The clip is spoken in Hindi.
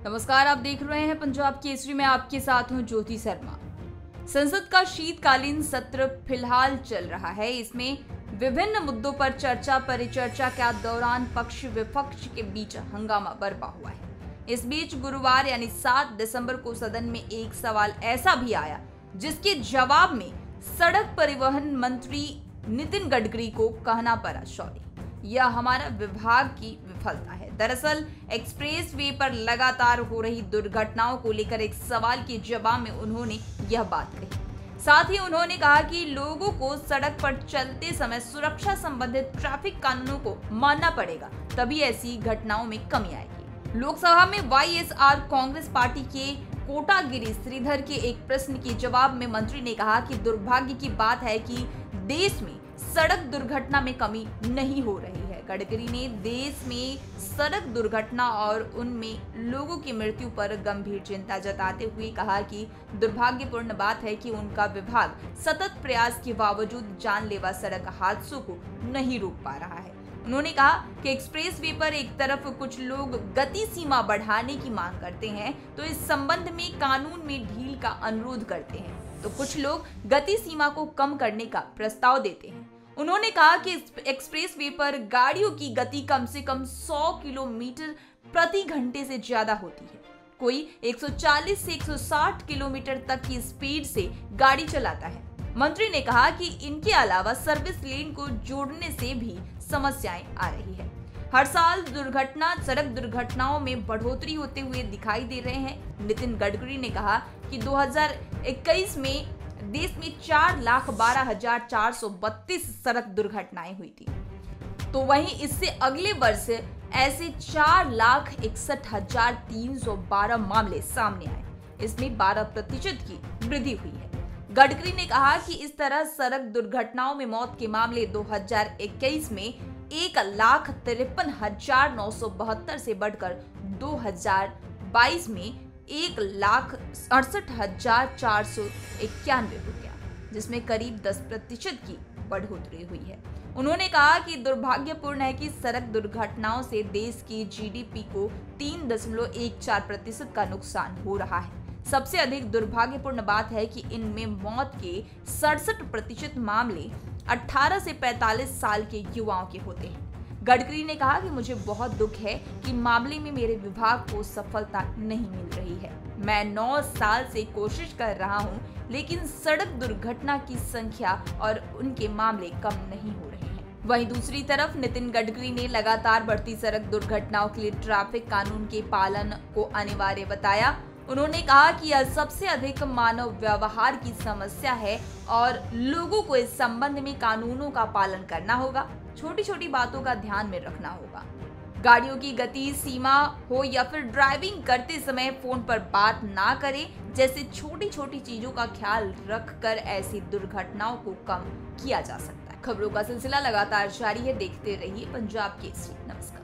नमस्कार, आप देख रहे हैं पंजाब केसरी में आपके साथ हूं ज्योति शर्मा। संसद का शीतकालीन सत्र फिलहाल चल रहा है। इसमें विभिन्न मुद्दों पर चर्चा परिचर्चा के दौरान पक्ष विपक्ष के बीच हंगामा बरपा हुआ है। इस बीच गुरुवार यानी 7 दिसंबर को सदन में एक सवाल ऐसा भी आया जिसके जवाब में सड़क परिवहन मंत्री नितिन गडकरी को कहना पड़ा, सॉरी, यह हमारा विभाग की विफलता है। दरअसल एक्सप्रेस वे पर लगातार हो रही दुर्घटनाओं को लेकर एक सवाल के जवाब में उन्होंने यह बात कही। साथ ही उन्होंने कहा कि लोगों को सड़क पर चलते समय सुरक्षा संबंधित ट्रैफिक कानूनों को मानना पड़ेगा, तभी ऐसी घटनाओं में कमी आएगी। लोकसभा में वाईएसआर कांग्रेस पार्टी के कोटागिरी श्रीधर के एक प्रश्न के जवाब में मंत्री ने कहा कि दुर्भाग्य की बात है कि देश में सड़क दुर्घटना में कमी नहीं हो रही है। गडकरी ने देश में सड़क दुर्घटना और उनमें लोगों की मृत्यु पर गंभीर चिंता जताते हुए कहा कि दुर्भाग्यपूर्ण बात है कि उनका विभाग सतत प्रयास के बावजूद जानलेवा सड़क हादसों को नहीं रोक पा रहा है। उन्होंने कहा कि एक्सप्रेस वे पर एक तरफ कुछ लोग गति सीमा बढ़ाने की मांग करते हैं तो इस संबंध में कानून में ढील का अनुरोध करते हैं, तो कुछ लोग गति सीमा को कम करने का प्रस्ताव देते हैं। उन्होंने कहा कि एक्सप्रेस वे पर गाड़ियों की गति कम से कम 100 किलोमीटर प्रति घंटे से ज्यादा होती है। कोई 140 से 160 किलोमीटर तक की स्पीड से गाड़ी चलाता है। मंत्री ने कहा कि इनके अलावा सर्विस लेन को जोड़ने से भी समस्याएं आ रही है। हर साल सड़क दुर्घटनाओं में बढ़ोतरी होते हुए दिखाई दे रहे हैं। नितिन गडकरी ने कहा कि 2021 में देश में 4,12,432 सड़क दुर्घटनाएं हुई थी, तो वहीं इससे अगले वर्ष ऐसे 4,61,312 मामले सामने आए। इसमें 12% की वृद्धि हुई है। गडकरी ने कहा कि इस तरह सड़क दुर्घटनाओं में मौत के मामले 2021 में 1,53,972 से बढ़कर 2022 में 1,68,491 हो गया, जिसमें करीब 10% की बढ़ोतरी हुई है। उन्होंने कहा कि दुर्भाग्यपूर्ण है कि सड़क दुर्घटनाओं से देश की जीडीपी को 3.14% का नुकसान हो रहा है। सबसे अधिक दुर्भाग्यपूर्ण बात है कि इनमें मौत के 67% मामले 18 से 45 साल के युवाओं के होते हैं। गडकरी ने कहा कि मुझे बहुत दुख है कि मामले में मेरे विभाग को सफलता नहीं मिल रही है। मैं 9 साल से कोशिश कर रहा हूं, लेकिन सड़क दुर्घटना की संख्या और उनके मामले कम नहीं हो रहे हैं। वहीं दूसरी तरफ नितिन गडकरी ने लगातार बढ़ती सड़क दुर्घटनाओं के लिए ट्रैफिक कानून के पालन को अनिवार्य बताया। उन्होंने कहा कि यह सबसे अधिक मानव व्यवहार की समस्या है और लोगों को इस संबंध में कानूनों का पालन करना होगा। छोटी छोटी बातों का ध्यान में रखना होगा। गाड़ियों की गति सीमा हो या फिर ड्राइविंग करते समय फोन पर बात ना करें, जैसे छोटी छोटी चीजों का ख्याल रखकर ऐसी दुर्घटनाओं को कम किया जा सकता है। खबरों का सिलसिला लगातार जारी है, देखते रहिए पंजाब केसरी। नमस्कार।